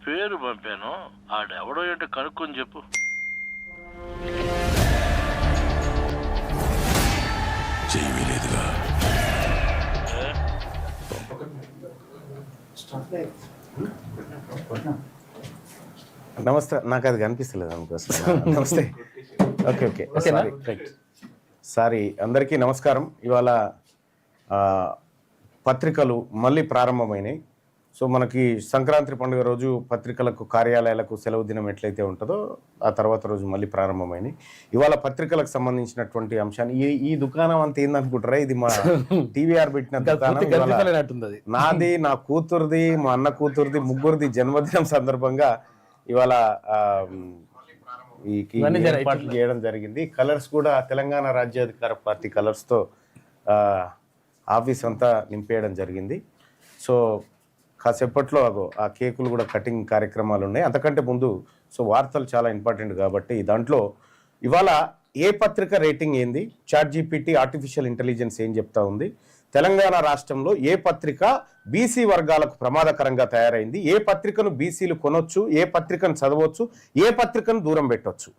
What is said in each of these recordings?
పేరు పంపాను, ఆడెవడో ఏంటో కనుక్కొని చెప్పు. చేయలేదుగా. నమస్తే, నాకు అది కనిపిస్తలేదు అందుకోసం. నమస్తే. Okay okay sorry right. Sorry, అందరికీ నమస్కారం. ఇవాళ పత్రికలు మళ్ళీ ప్రారంభమైనాయి. సో మనకి సంక్రాంతి పండుగ రోజు పత్రికలకు కార్యాలయాలకు సెలవు దినం ఎట్లయితే ఉంటుందో ఆ తర్వాత రోజు మళ్ళీ ప్రారంభమైనాయి. ఇవాళ పత్రికలకు సంబంధించినటువంటి అంశాన్ని ఈ దుకాణం అంత ఏందనుకుంటారా, ఇది మా టీవీఆర్ పెట్టిన దుకాణం. నాది, నా కూతురుది, మా అన్న కూతురుది, ముగ్గురిది జన్మదినం సందర్భంగా ఇవాళ ఈ ఏర్పాట్లు చేయడం జరిగింది. కలర్స్ కూడా తెలంగాణ రాజ్యాధికార పార్టీ కలర్స్తో ఆఫీస్ అంతా నింపేయడం జరిగింది. సో కాసేపట్లో ఆ కేకులు కూడా కటింగ్ కార్యక్రమాలు ఉన్నాయి. అంతకంటే ముందు సో వార్తలు చాలా ఇంపార్టెంట్ కాబట్టి దాంట్లో ఇవాళ ఏ పత్రిక రేటింగ్ ఏంది, చాట్ జీపీటీ ఆర్టిఫిషియల్ ఇంటెలిజెన్స్ ఏం చెప్తా ఉంది, తెలంగాణ రాష్ట్రంలో ఏ పత్రిక బీసీ వర్గాలకు ప్రమాదకరంగా తయారైంది, ఏ పత్రికను బీసీలు కొనొచ్చు, ఏ పత్రికను చదవచ్చు, ఏ పత్రికను దూరం పెట్టవచ్చు.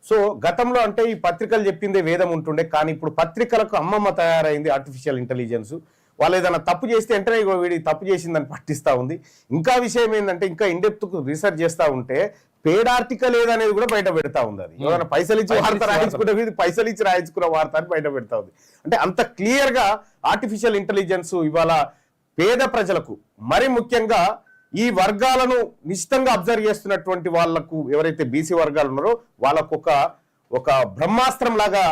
సో గతంలో అంటే ఈ పత్రికలు చెప్పిందే వేదం ఉంటుండే, కానీ ఇప్పుడు పత్రికలకు అమ్మమ్మ తయారైంది ఆర్టిఫిషియల్ ఇంటెలిజెన్స్. వాళ్ళు ఏదైనా తప్పు చేస్తే వెంటనే వీడి తప్పు చేసిందని పట్టిస్తూ ఉంది. ఇంకా విషయం ఏంటంటే ఇంకా ఇండెప్త్కు రీసెర్చ్ చేస్తూ ఉంటే పేడ్ ఆర్టికల్ ఏదనేది కూడా బయట పెడతా ఉంది. అది ఏదైనా పైసలు ఇచ్చి వార్త రాయించుకుంటే పైసలు ఇచ్చి రాయించుకున్న వార్త అని బయట పెడతా ఉంది. అంటే అంత క్లియర్ గా ఆర్టిఫిషియల్ ఇంటెలిజెన్స్ ఇవాళ పేద ప్రజలకు, మరి ముఖ్యంగా ఈ వర్గాలను నిశ్చితంగా అబ్జర్వ్ చేస్తున్నటువంటి వాళ్లకు, ఎవరైతే బీసీ వర్గాలు ఉన్నారో వాళ్ళకు ఒక బ్రహ్మాస్త్రం లాగా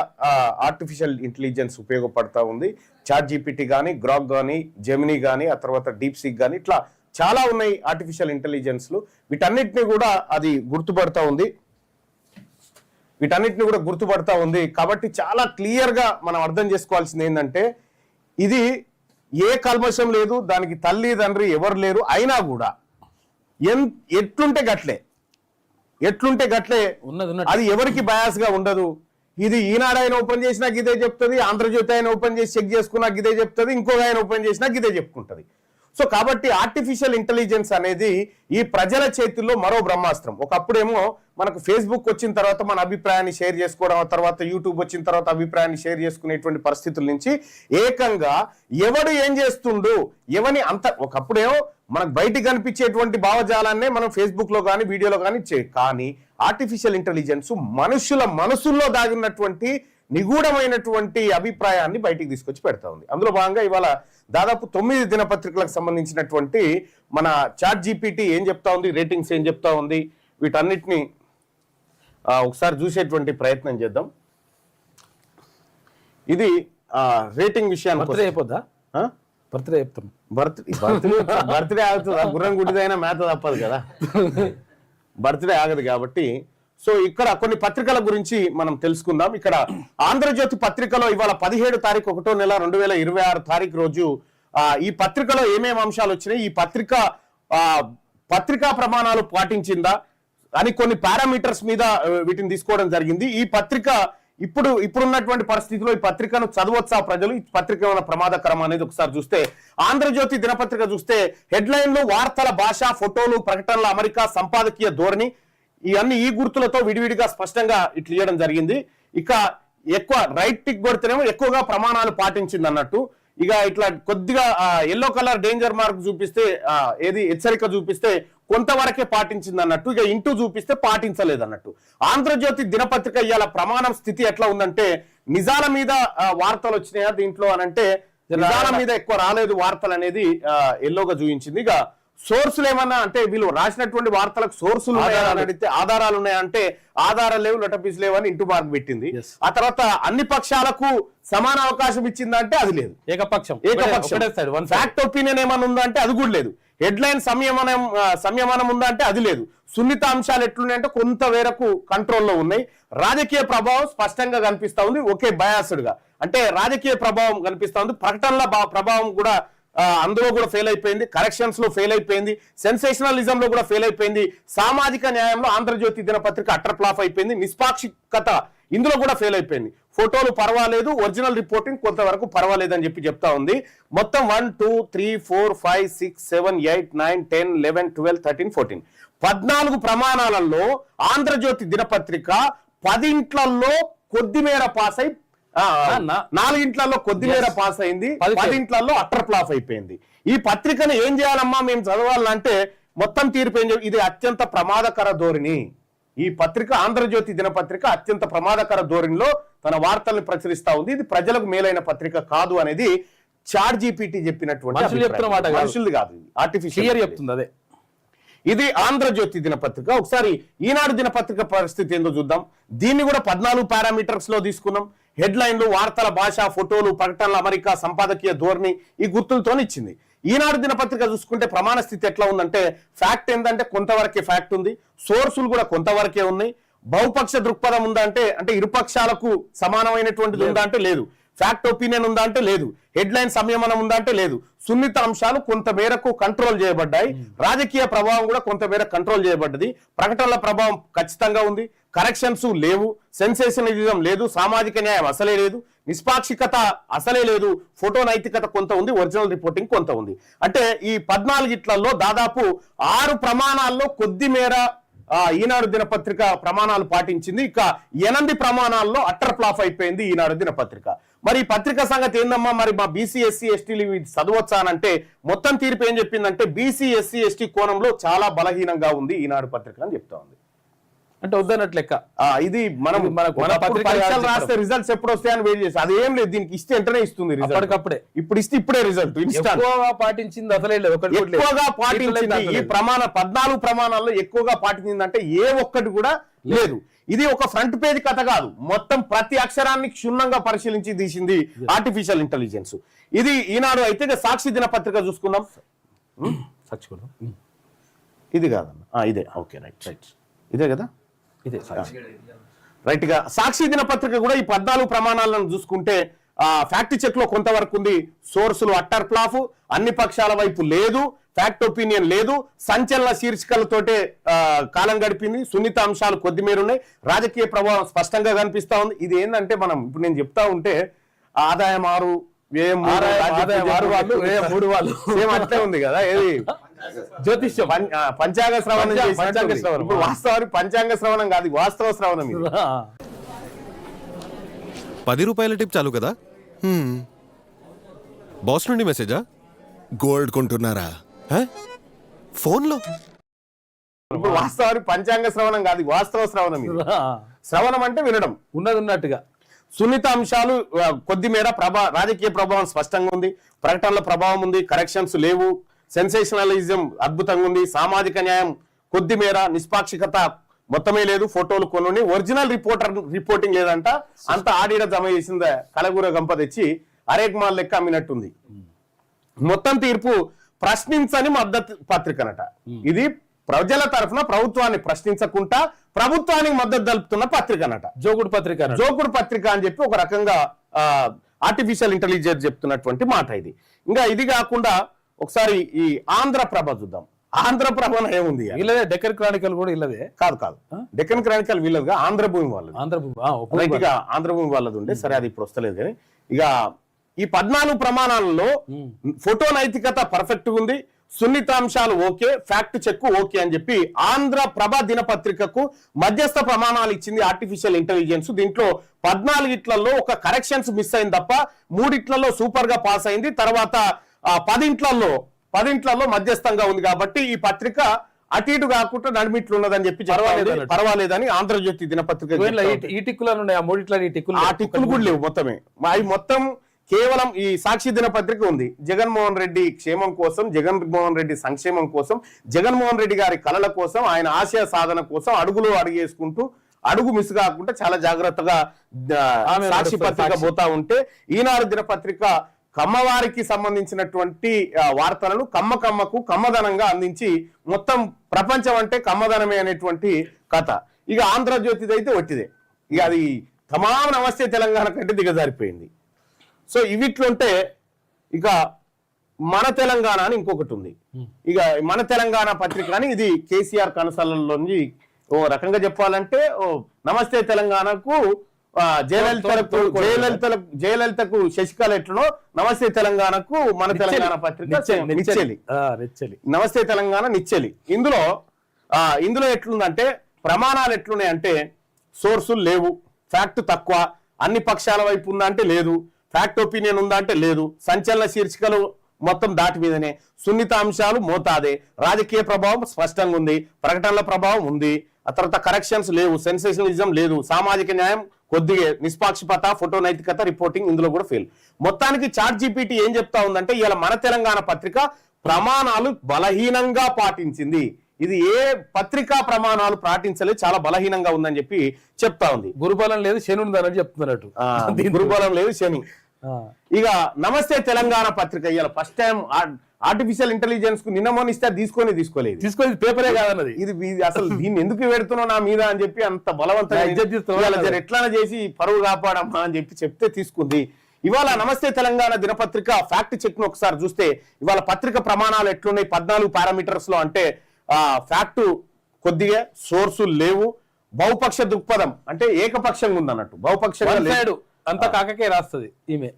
ఆర్టిఫిషియల్ ఇంటెలిజెన్స్ ఉపయోగపడతా ఉంది. చాట్ జీపీటీ కానీ, గ్రాక్ కానీ, జెమినీ కానీ, ఆ తర్వాత డీప్ సీక్ కానీ, ఇట్లా చాలా ఉన్నాయి ఆర్టిఫిషియల్ ఇంటెలిజెన్స్లు. వీటన్నిటిని కూడా అది గుర్తుపడతా ఉంది. కాబట్టి చాలా క్లియర్గా మనం అర్థం చేసుకోవాల్సింది ఏంటంటే ఇది ఏ కల్మషం లేదు, దానికి తల్లి తండ్రి ఎవరు లేరు. అయినా కూడా ఎట్లుంటే గట్లే అది ఎవరికి బయాస్ గా ఉండదు. ఇది ఈనాడు ఆయన ఓపెన్ చేసినా గిదే చెప్తుంది, ఆంధ్రజ్యోతి ఆయన ఓపెన్ చేసి చెక్ చేసుకున్నా గిదే చెప్తుంది, ఇంకొక ఆయన ఓపెన్ చేసినా గిదే చెప్పుకుంటది. సో కాబట్టి ఆర్టిఫిషియల్ ఇంటెలిజెన్స్ అనేది ఈ ప్రజల చేతుల్లో మరో బ్రహ్మాస్త్రం. ఒకప్పుడేమో మనకు ఫేస్బుక్ వచ్చిన తర్వాత మన అభిప్రాయాన్ని షేర్ చేసుకోవడం, ఆ తర్వాత యూట్యూబ్ వచ్చిన తర్వాత అభిప్రాయాన్ని షేర్ చేసుకునేటువంటి పరిస్థితుల నుంచి ఏకంగా ఎవడు ఏం చేస్తుండు ఎవని అంత, ఒకప్పుడేమో మనకు బయటికి కనిపించేటువంటి భావజాలాన్నే మనం ఫేస్బుక్ లో కానీ వీడియోలో కానీ ఆర్టిఫిషియల్ ఇంటెలిజెన్స్ మనుషుల మనసుల్లో దాగినటువంటి నిగూఢమైనటువంటి అభిప్రాయాన్ని బయటికి తీసుకొచ్చి పెడతా ఉంది. అందులో భాగంగా ఇవాళ దాదాపు 9 దినపత్రికలకు సంబంధించినటువంటి మన చాట్ జీపీటీ ఏం చెప్తా ఉంది, రేటింగ్స్ ఏం చెప్తా ఉంది, వీటన్నిటిని ఒకసారి చూసేటువంటి ప్రయత్నం చేద్దాం. ఇది రేటింగ్ విషయాన్ని అయిపోద్దా, బర్త్డే చెప్తాం. బర్త్డే ఆగుతుందా, గుర్రం గుడ్డిదైనా మేత తప్పదు కదా, బర్త్డే ఆగదు కాబట్టి. సో ఇక్కడ కొన్ని పత్రికల గురించి మనం తెలుసుకుందాం. ఇక్కడ ఆంధ్రజ్యోతి పత్రికలో ఇవాళ 17 తారీఖు 1వ నెల 2026 తారీఖు రోజు ఈ పత్రికలో ఏమేమి అంశాలు వచ్చినాయి, ఈ పత్రికా ప్రమాణాలు పాటించిందా అని కొన్ని పారామీటర్స్ మీద వీటిని తీసుకోవడం జరిగింది. ఈ పత్రిక ఇప్పుడున్నటువంటి పరిస్థితిలో ఈ పత్రికను చదవచ్చా ప్రజలు, ఈ పత్రిక ఏమైనా ప్రమాదకరం అనేది ఒకసారి చూస్తే, ఆంధ్రజ్యోతి దినపత్రిక చూస్తే హెడ్లైన్లు, వార్తల భాష, ఫోటోలు, ప్రకటనల అమరిక, సంపాదకీయ ధోరణి, ఇవన్నీ ఈ గుర్తులతో విడివిడిగా స్పష్టంగా ఇట్లా ఇవ్వడం జరిగింది. ఇక ఎక్కువ రైట్ టిక్ కొడితేనేమో ఎక్కువగా ప్రమాణాలు పాటించింది అన్నట్టు. ఇక ఇట్లా కొద్దిగా ఎల్లో కలర్ డేంజర్ మార్క్ చూపిస్తే, ఏది హెచ్చరిక చూపిస్తే కొంతవరకే పాటించింది అన్నట్టు. ఇక ఇంటూ చూపిస్తే పాటించలేదు అన్నట్టు. ఆంధ్రజ్యోతి దినపత్రిక ఇవాళ ప్రమాణం స్థితి ఎట్లా ఉందంటే, నిజాల మీద వార్తలు వచ్చినాయా దీంట్లో అనంటే నిజాల మీద ఎక్కువ రాలేదు వార్తలు అనేది ఎల్లోగా చూపించింది. ఇక సోర్సులు ఏమన్నా అంటే వీళ్ళు రాసినటువంటి వార్తలకు సోర్సులు ఉన్నాయని అడిగితే ఆధారాలు ఉన్నాయంటే ఆధారాలు లేవు, లెటర్పీస్ లేవు అని ఇంటూ మార్క్ పెట్టింది. ఆ తర్వాత అన్ని పక్షాలకు సమాన అవకాశం ఇచ్చిందంటే అది లేదు, ఏకపక్షం. ఫ్యాక్ట్ ఒపీనియన్ ఏమన్నా ఉందా అంటే అది కూడా లేదు. హెడ్లైన్ సంయమనం ఉందా అంటే అది లేదు. సున్నిత అంశాలు ఎట్లున్నాయంటే కొంత వేరకు కంట్రోల్లో ఉన్నాయి. రాజకీయ ప్రభావం స్పష్టంగా కనిపిస్తా ఉంది, ఒకే బయాస్డ్ గా, అంటే రాజకీయ ప్రభావం కనిపిస్తా ఉంది. ప్రకటనల ప్రభావం కూడా అందులో కూడా ఫెయిల్ అయిపోయింది, కరెక్షన్స్ లో ఫెయిల్ అయిపోయింది, సెన్సేషనలిజం లో కూడా ఫెయిల్ అయిపోయింది, సామాజిక న్యాయంలో ఆంధ్రజ్యోతి దినపత్రిక అట్టర్ ఫ్లాప్ అయిపోయింది, నిష్పాక్షికత ఇందులో కూడా ఫెయిల్ అయిపోయింది. ఫోటోలు పర్వాలేదు, ఒరిజినల్ రిపోర్టింగ్ కొంతవరకు పర్వాలేదు అని చెప్తా ఉంది. మొత్తం 1 2 3 4 5 6 7 8 9 10 11 12 13 14 14 ప్రమాణాలలో ఆంధ్రజ్యోతి దినపత్రిక 10 ఇంట్లలో కొద్దిమేర పాస్ అయి 4 ఇంట్లలో కొద్దిమేర పాస్ అయింది, 10 ఇంట్లలో అట్టర్ ఫ్లాప్ అయిపోయింది. ఈ పత్రికను ఏం చేయాలమ్మా మేము చదవాలంటే మొత్తం తీర్పు ఏం ఇది అత్యంత ప్రమాదకర ధోరణి. ఈ పత్రిక ఆంధ్రజ్యోతి దినపత్రిక అత్యంత ప్రమాదకర ధోరణిలో తన వార్తల్ని ప్రచురిస్తా ఉంది. ఇది ప్రజలకు మేలైన పత్రిక కాదు అనేది ChatGPT చెప్పినటువంటి మనుషులది కాదు, ఆర్టిఫిషియల్ చెప్తుంది. అదే ఇది ఆంధ్రజ్యోతి దినపత్రిక. ఒకసారి ఈనాడు దినపత్రిక పరిస్థితి ఏందో చూద్దాం. దీన్ని కూడా 14 పారామీటర్స్ లో తీసుకున్నాం. హెడ్లైన్లు, వార్తల భాష, ఫోటోలు, ప్రకటనల అమరిక, సంపాదకీయ ధోరణి ఈ గుర్తులతో ఇచ్చింది. ఈనాడు దినపత్రిక చూసుకుంటే ప్రమాణ స్థితి ఎట్లా ఉందంటే ఫ్యాక్ట్ ఏంటంటే కొంతవరకే ఫ్యాక్ట్ ఉంది, సోర్సులు కూడా కొంతవరకే ఉన్నాయి. బహుపక్ష దృక్పథం ఉందా అంటే ఇరుపక్షాలకు సమానమైనటువంటిది ఉందా అంటే లేదు. ఫ్యాక్ట్ ఒపీనియన్ ఉందా అంటే లేదు. హెడ్లైన్ సంయమనం ఉందా అంటే లేదు. సున్నిత అంశాలు కొంత మేరకు కంట్రోల్ చేయబడ్డాయి. రాజకీయ ప్రభావం కూడా కొంత మేర కంట్రోల్ చేయబడ్డది. ప్రకటనల ప్రభావం ఖచ్చితంగా ఉంది. కరెక్షన్స్ లేవు, సెన్సేషనలిజం లేదు, సామాజిక న్యాయం అసలే లేదు, నిష్పాక్షికత అసలే లేదు, ఫోటో నైతికత కొంత ఉంది, ఒరిజినల్ రిపోర్టింగ్ కొంత ఉంది. అంటే ఈ 14 ఇట్లలో దాదాపు 6 ప్రమాణాల్లో కొద్ది మేర ఈనాడు దినపత్రిక ప్రమాణాలు పాటించింది. ఇక 8 ప్రమాణాల్లో అట్టర్ ఫ్లాప్ అయిపోయింది ఈనాడు దినపత్రిక. మరి ఈ పత్రిక సంగతి ఏందమ్మా, మరి మా బీసీ ఎస్సీ ఎస్టీలు చదవచ్చానంటే మొత్తం తీర్పు ఏం చెప్పిందంటే బీసీ ఎస్సీ ఎస్టీ కోణంలో చాలా బలహీనంగా ఉంది ఈనాడు పత్రిక అని చెప్తా ఉంది. అంటే వద్దన్నట్లు లెక్క. ఇది మనం పరీక్షలు రాస్తే రిజల్ట్స్ ఎప్పుడు వస్తాయని వెయిట్ చేసి అదేం లేదు, దీనికి ఇస్తే వెంటనే ఇస్తుంది అప్పటికప్పుడే. ఇప్పుడు ఇస్తే ఇప్పుడే రిజల్ట్ ఎక్కువగా పాటించింది అసలే లేదు. ఎక్కువగా పాటించింది ఈ 14 ప్రమాణాల్లో ఎక్కువగా పాటించిందంటే ఏ ఒక్కటి కూడా లేదు. ఇది ఒక ఫ్రంట్ పేజ్ కథ కాదు, మొత్తం ప్రతి అక్షరాన్ని క్షుణ్ణంగా పరిశీలించి తీసింది ఆర్టిఫిషియల్ ఇంటెలిజెన్స్. ఇది ఈనాడు అయితే సాక్షి దినపత్రిక చూసుకుందాం. ఇది కాదన్న, ఇదే. ఓకే, రైట్, ఇదే కదా, ఇదే రైట్ గా. సాక్షి దినపత్రిక కూడా ఈ 14 ప్రమాణాలను చూసుకుంటే ఫ్యాక్ట్ చెక్ లో కొంతవరకు ఉంది. సోర్సులు అట్టర్ ఫ్లాప్, అన్ని పక్షాల వైపు లేదు, ఫ్యాక్ట్ ఒపీనియన్ లేదు, సంచలన శీర్షికలతోటే కాలం గడిపింది, సున్నిత అంశాలు కొద్ది మేర ఉన్నాయి, రాజకీయ ప్రభావం స్పష్టంగా కనిపిస్తా ఉంది. ఇది ఏంటంటే మనం ఇప్పుడు నేను చెప్తా ఉంటే ఆదాయం 6, వ్యయం 3 వాళ్ళు సేమ్ అట్లే ఉంది కదా. ఏది జ్యోతిష్యం పంచాంగ శ్రవణం ఇప్పుడు వాస్తవానికి పంచాంగ శ్రవణం కాదు, వాస్తవ శ్రవణం. 10 రూపాయల టిప్ చాలు కదా. బాస్ నుండి మెసేజా? గోల్డ్ కొంటున్నారా? ఫోన్లో ఇప్పుడు వాస్తవానికి పంచాంగ శ్రవణం కాదు, వాస్తవ శ్రవణం. శ్రవణం అంటే వినడం, ఉన్నది ఉన్నట్టుగా. సున్నిత అంశాలు కొద్ది మేర రాజకీయ ప్రభావం స్పష్టంగా ఉంది, ప్రకటనల ప్రభావం ఉంది, కరెక్షన్స్ లేవు, సెన్సేషనలిజం అద్భుతంగా ఉంది, సామాజిక న్యాయం కొద్ది మేర, నిష్పాక్షికత మొత్తమే లేదు, ఫోటోలు కొన్ని, ఒరిజినల్ రిపోర్టింగ్ లేదంట. అంత ఆడిడ జమ చేసిందా కలగూర గంప తెచ్చి అరేక్మాల్ లెక్క అమ్మినట్టుంది. మొత్తం తీర్పు ప్రశ్నించని మద్దతు పత్రికనట. ఇది ప్రజల తరఫున ప్రభుత్వాన్ని ప్రశ్నించకుండా ప్రభుత్వానికి మద్దతు తెలుపుతున్న పత్రికనట. జోకుడు పత్రిక అని చెప్పి ఒక రకంగా ఆర్టిఫిషియల్ ఇంటెలిజెన్స్ చెప్తున్నటువంటి మాట ఇది. ఇంకా ఇది కాకుండా ఒకసారి ఈ ఆంధ్రప్రభ చూద్దాం. ఆంధ్రప్రభ ఏముంది, డెక్కన్ క్రానికల్ కూడా ఇల్లదే కాదు. డెక్కన్ క్రానికల్ వీళ్ళదుగా ఆంధ్రభూమి వాళ్ళది. ఆంధ్రభూమి వాళ్ళది ఉండే, సరే అది ఇప్పుడు వస్తలేదు కానీ. ఇక ఈ 14 ప్రమాణాలలో ఫోటో నైతికత పర్ఫెక్ట్ ఉంది, సున్నితాంశాలు ఓకే, ఫ్యాక్ట్ చెక్ ఓకే అని చెప్పి ఆంధ్రప్రభ దినపత్రికకు మధ్యస్థ ప్రమాణాలు ఇచ్చింది ఆర్టిఫిషియల్ ఇంటెలిజెన్స్. దీంట్లో 14 ఇట్లలో ఒక కరెక్షన్స్ మిస్ అయింది తప్ప 3 ఇట్లలో సూపర్ గా పాస్ అయింది. తర్వాత 10 ఇంట్లలో మధ్యస్థంగా ఉంది. కాబట్టి ఈ పత్రిక అటు ఇటు కాకుండా నడిమిట్లు ఉన్నదని చెప్పి పర్వాలేదని ఆంధ్రజ్యోతి దినపత్రిక. ఈ టిక్కులు ఆ టిక్కులు కూడా లేవు మొత్తమే. అవి మొత్తం కేవలం ఈ సాక్షి దినపత్రిక ఉంది. జగన్మోహన్ రెడ్డి క్షేమం కోసం, జగన్మోహన్ రెడ్డి సంక్షేమం కోసం, జగన్మోహన్ రెడ్డి గారి కళల కోసం, ఆయన ఆశయ సాధన కోసం అడుగులు అడుగేసుకుంటూ అడుగు మిస్ కాకుండా చాలా జాగ్రత్తగా సాక్షి పత్రిక పోతా ఉంటే ఈనాడు దినపత్రిక కమ్మవారికి సంబంధించినటువంటి వార్తలను కమ్మకు కమ్మదనంగా అందించి మొత్తం ప్రపంచం అంటే కమ్మదనమే అనేటువంటి కథ. ఇక ఆంధ్రజ్యోతిది అయితే ఒట్టిదే. ఇక అది తమాం నమస్తే తెలంగాణ కంటే దిగజారిపోయింది. సో ఇవిట్లుంటే ఇక మన తెలంగాణ అని ఇంకొకటి ఉంది. ఇక మన తెలంగాణ పత్రిక అని ఇది కేసీఆర్ కనసలలోంచి ఓ రకంగా చెప్పాలంటే నమస్తే తెలంగాణకు జయలలితకు శశికళ ఎట్లనో నమస్తే తెలంగాణకు మన తెలంగాణ పత్రిక నిచ్చెలి. నమస్తే తెలంగాణ నిచ్చెలి. ఇందులో ఇందులో ఎట్లుందంటే ప్రమాణాలు ఎట్లున్నాయంటే సోర్సులు లేవు, ఫ్యాక్ట్ తక్కువ, అన్ని పక్షాల వైపు ఉందా అంటే లేదు, ఫ్యాక్ట్ ఒపీనియన్ ఉందా అంటే లేదు, సంచలన శీర్షికలు మొత్తం దాటి మీదనే, సున్నిత అంశాలు మోతాదే, రాజకీయ ప్రభావం స్పష్టంగా ఉంది, ప్రకటనల ప్రభావం ఉంది, ఆ తర్వాత కరెక్షన్స్ లేవు, సెన్సేషనలిజం లేదు, సామాజిక న్యాయం కొద్దిగా, నిష్పాక్షిపత, ఫోటో నైతికత, రిపోర్టింగ్ ఇందులో కూడా ఫెయిల్. మొత్తానికి చాట్ జీపీటీ ఏం చెప్తా ఉందంటే ఇలా మన తెలంగాణ పత్రిక ప్రమాణాలు బలహీనంగా పాటించింది, ఇది ఏ పత్రికా ప్రమాణాలు పాటించలేదు, చాలా బలహీనంగా ఉందని చెప్పి చెప్తా ఉంది. గురుబలం లేదు శని ఉందని చెప్తున్నట్టు. గురుబలం లేదు శని. ఇక నమస్తే తెలంగాణ పత్రిక ఇవాళ ఫస్ట్ టైం ఆర్టిఫిషియల్ ఇంటెలిజెన్స్ కు నిన్న మొన్న ఇస్తే తీసుకోలేదు పేపరే కాదన్నది. ఇది అసలు దీన్ని ఎందుకు పెడుతున్నావు నా మీద అని చెప్పి అంత బలవంతంగా ఎట్లా చేసి పరువు కాపాడమ్మా అని చెప్తే తీసుకుంది. ఇవాళ నమస్తే తెలంగాణ దినపత్రిక ఫ్యాక్ట్ చెక్ ను ఒకసారి చూస్తే ఇవాళ పత్రిక ప్రమాణాలు ఎట్లున్నాయి 14 పారామీటర్స్ లో అంటే ఫ్యాక్ట్ కొద్దిగా, సోర్సులు లేవు, బహుపక్ష దృక్పథం అంటే ఏకపక్షంగా ఉంది అన్నట్టు, బహుపక్షంగా అంత కాకకే రాస్తుంది ఈమె.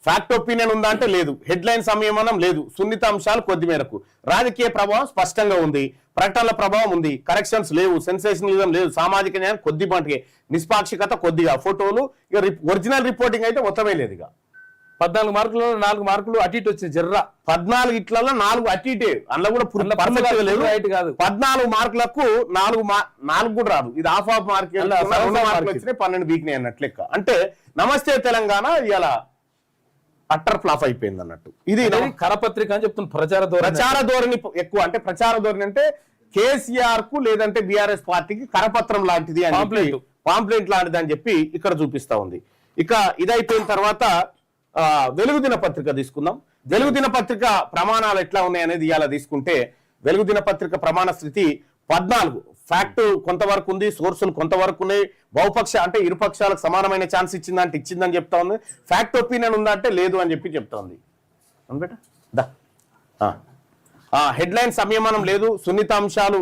ఫ్యాక్ట్ ఒపీనియన్ ఉందా అంటే లేదు, హెడ్ లైన్ సంయమనం లేదు, సున్నిత అంశాలు కొద్ది మేరకు, రాజకీయ ప్రభావం స్పష్టంగా ఉంది, ప్రకటనల ప్రభావం ఉంది, కరెక్షన్స్ లేవు, సెన్సేషనలిజం లేదు, సామాజిక న్యాయం కొద్దిపాటికి, నిష్పాక్షికత కొద్దిగా, ఫోటోలు ఇక ఒరిజినల్ రిపోర్టింగ్ అయితే మొత్తమే లేదు. ఇక 14 మార్కులలో 4 మార్కులు అటు ఇటు వచ్చింది జర్రా. 14 ఇట్లలో 4 అటు ఇటే, అందులో కూడా పర్ఫెక్ట్ లేదు, రైట్ కాదు. 14 మార్కులకు 4 కూడా రాదు, ఇది హాఫ్ మార్క్ వచ్చినాయి, 12 వీక్నే అన్నట్లు లెక్క. అంటే నమస్తే తెలంగాణ ఇలా అట్టర్ ఫ్లాప్ అయిపోయింది అన్నట్టు. ఇది కరపత్రిక అని చెప్తున్న ప్రచార ధోరణి ఎక్కువ, అంటే ప్రచార ధోరణి అంటే కేసీఆర్ కు లేదంటే బీఆర్ఎస్ పార్టీకి కరపత్రం లాంటిది అని, పాంప్లెంట్ లాంటిది అని చెప్పి ఇక్కడ చూపిస్తా ఉంది. ఇక ఇదైపోయిన తర్వాత వెలుగు దిన పత్రిక తీసుకుందాం. వెలుగు దిన పత్రిక ప్రమాణాలు ఎట్లా ఉన్నాయి అనేది ఇవాళ తీసుకుంటే వెలుగు దిన పత్రిక ప్రమాణ స్థితి 14, ఫ్యాక్ట్ కొంతవరకు ఉంది, సోర్సులు కొంతవరకు ఉన్నాయి, బహుపక్ష అంటే ఇరుపక్షాలకు సమానమైన ఛాన్స్ ఇచ్చిందంటే ఇచ్చిందని చెప్తా ఉంది, ఫ్యాక్ట్ ఒపీనియన్ ఉందా అంటే లేదు అని చెప్పి చెప్తా ఉంది. హెడ్ లైన్ సంయమనం లేదు, సున్నిత అంశాలు